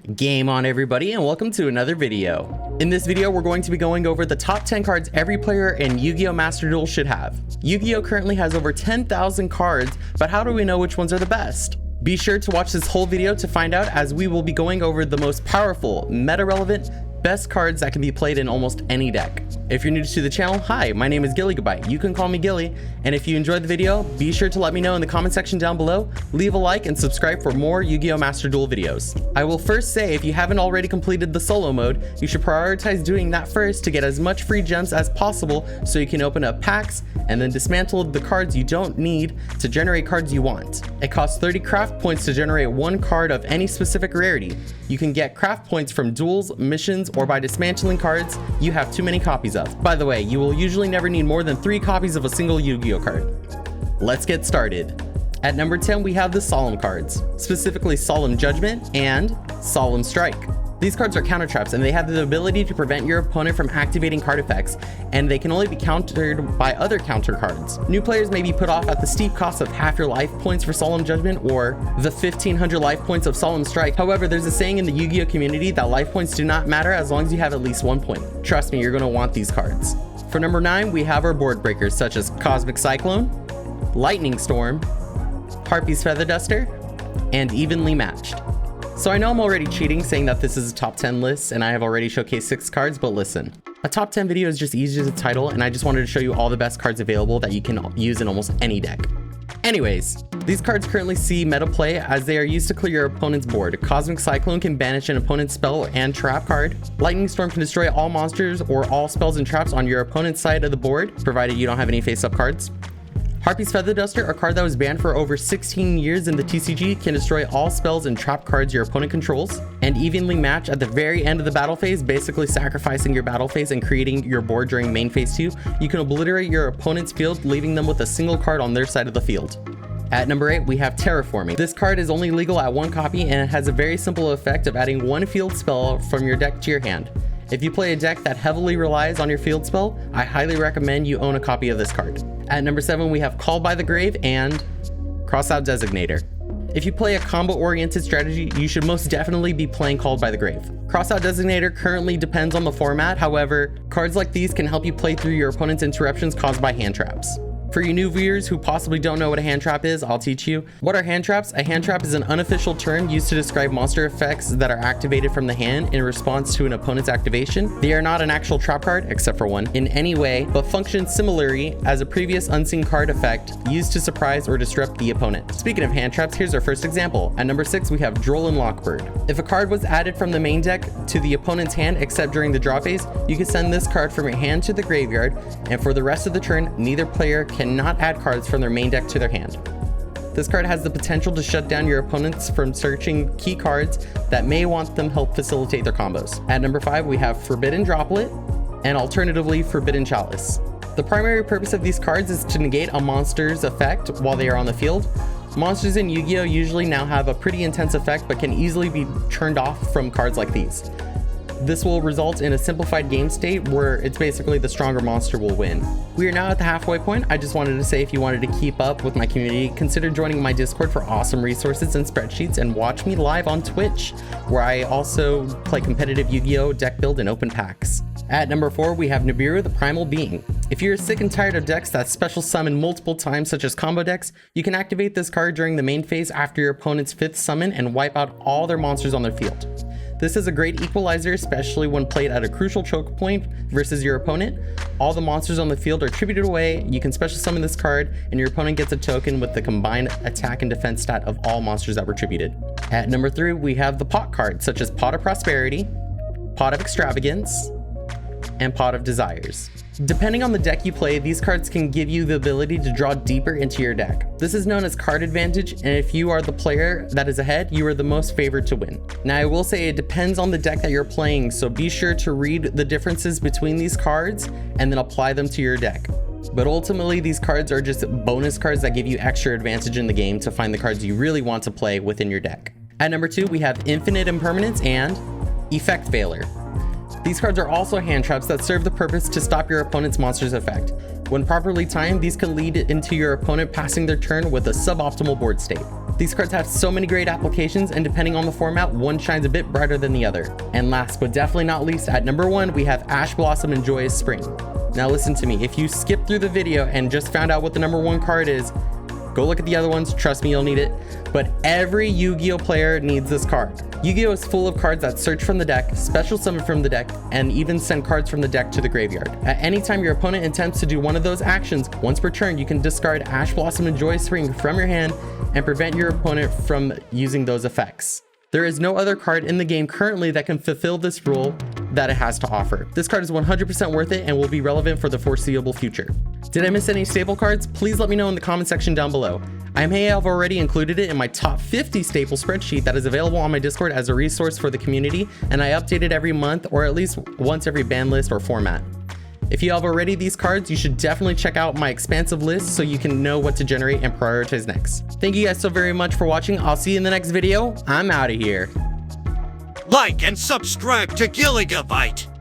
Game on, everybody, and welcome to another video. In this video, we're going to be going over the top 10 cards every player in Yu-Gi-Oh! Master Duel should have. Yu-Gi-Oh! Currently has over 10,000 cards, but how do we know which ones are the best? Be sure to watch this whole video to find out, as we will be going over the most powerful, meta-relevant, best cards that can be played in almost any deck. If you're new to the channel, hi, my name is gillygabyte. You can call me Gilly, and if you enjoyed the video, be sure to let me know in the comment section down below, leave a like, and subscribe for more Yu-Gi-Oh! Master Duel videos. I will first say, if you haven't already completed the solo mode, you should prioritize doing that first to get as much free gems as possible so you can open up packs and then dismantle the cards you don't need to generate cards you want. It costs 30 craft points to generate one card of any specific rarity. You can get craft points from duels, missions, or by dismantling cards you have too many copies of. By the way, you will usually never need more than 3 copies of a single Yu-Gi-Oh! Card. Let's get started. At number 10, we have the Solemn cards, specifically Solemn Judgment and Solemn Strike. These cards are counter traps, and they have the ability to prevent your opponent from activating card effects, and they can only be countered by other counter cards. New players may be put off at the steep cost of half your life points for Solemn Judgment or the 1500 life points of Solemn Strike. However, there's a saying in the Yu-Gi-Oh! Community that life points do not matter as long as you have at least 1 point. Trust me, you're going to want these cards. For number 9, we have our board breakers such as Cosmic Cyclone, Lightning Storm, Harpy's Feather Duster, and Evenly Matched. So I know I'm already cheating saying that this is a top 10 list and I have already showcased 6 cards, but listen. A top 10 video is just easy as a title, and I just wanted to show you all the best cards available that you can use in almost any deck. Anyways, these cards currently see meta play as they are used to clear your opponent's board. Cosmic Cyclone can banish an opponent's spell and trap card. Lightning Storm can destroy all monsters or all spells and traps on your opponent's side of the board, provided you don't have any face-up cards. Harpy's Feather Duster, a card that was banned for over 16 years in the TCG, can destroy all spells and trap cards your opponent controls. And Evenly Match at the very end of the battle phase, basically sacrificing your battle phase and creating your board during main phase 2. You can obliterate your opponent's field, leaving them with a single card on their side of the field. At number 8, we have Terraforming. This card is only legal at 1 copy, and it has a very simple effect of adding 1 field spell from your deck to your hand. If you play a deck that heavily relies on your field spell, I highly recommend you own a copy of this card. At number 7, we have Called by the Grave and Crossout Designator. If you play a combo-oriented strategy, you should most definitely be playing Called by the Grave. Crossout Designator currently depends on the format. However, cards like these can help you play through your opponent's interruptions caused by hand traps. For you new viewers who possibly don't know what a hand trap is, I'll teach you. What are hand traps? A hand trap is an unofficial term used to describe monster effects that are activated from the hand in response to an opponent's activation. They are not an actual trap card, except for one, in any way, but function similarly as a previous unseen card effect used to surprise or disrupt the opponent. Speaking of hand traps, here's our first example. At number 6, we have Droll and Lockbird. If a card was added from the main deck to the opponent's hand except during the draw phase, you can send this card from your hand to the graveyard, and for the rest of the turn, neither player cannot add cards from their main deck to their hand. This card has the potential to shut down your opponents from searching key cards that may want them help facilitate their combos. At number 5, we have Forbidden Droplet and alternatively Forbidden Chalice. The primary purpose of these cards is to negate a monster's effect while they are on the field. Monsters in Yu-Gi-Oh! Usually now have a pretty intense effect but can easily be turned off from cards like these. This will result in a simplified game state where it's basically the stronger monster will win. We are now at the halfway point. I just wanted to say, if you wanted to keep up with my community, consider joining my Discord for awesome resources and spreadsheets, and watch me live on Twitch, where I also play competitive Yu-Gi-Oh! Deck build and open packs. At number 4, we have Nibiru, the Primal Being. If you're sick and tired of decks that special summon multiple times, such as combo decks, you can activate this card during the main phase after your opponent's 5th summon and wipe out all their monsters on their field. This is a great equalizer, especially when played at a crucial choke point versus your opponent. All the monsters on the field are tributed away. You can special summon this card, and your opponent gets a token with the combined attack and defense stat of all monsters that were tributed. At number 3, we have the pot cards, such as Pot of Prosperity, Pot of Extravagance, and Pot of Desires. Depending on the deck you play, these cards can give you the ability to draw deeper into your deck. This is known as card advantage, and if you are the player that is ahead, you are the most favored to win. Now, I will say it depends on the deck that you're playing, so be sure to read the differences between these cards and then apply them to your deck. But ultimately, these cards are just bonus cards that give you extra advantage in the game to find the cards you really want to play within your deck. At number 2, we have Infinite Impermanence and Effect Veiler. These cards are also hand traps that serve the purpose to stop your opponent's monster's effect. When properly timed, these can lead into your opponent passing their turn with a suboptimal board state. These cards have so many great applications, and depending on the format, one shines a bit brighter than the other. And last but definitely not least, at number 1, we have Ash Blossom and Joyous Spring. Now listen to me, if you skip through the video and just found out what the number 1 card is, go look at the other ones, trust me, you'll need it. But every Yu-Gi-Oh player needs this card. Yu-Gi-Oh is full of cards that search from the deck, special summon from the deck, and even send cards from the deck to the graveyard. At any time your opponent attempts to do one of those actions, once per turn, you can discard Ash Blossom and Joyous Spring from your hand and prevent your opponent from using those effects. There is no other card in the game currently that can fulfill this role that it has to offer. This card is 100% worth it and will be relevant for the foreseeable future. Did I miss any staple cards? Please let me know in the comment section down below. I may have already included it in my top 50 staple spreadsheet that is available on my Discord as a resource for the community, and I update it every month or at least once every ban list or format. If you have already these cards, you should definitely check out my expansive list so you can know what to generate and prioritize next. Thank you guys so very much for watching. I'll see you in the next video. I'm out of here. Like and subscribe to Gillygabyte.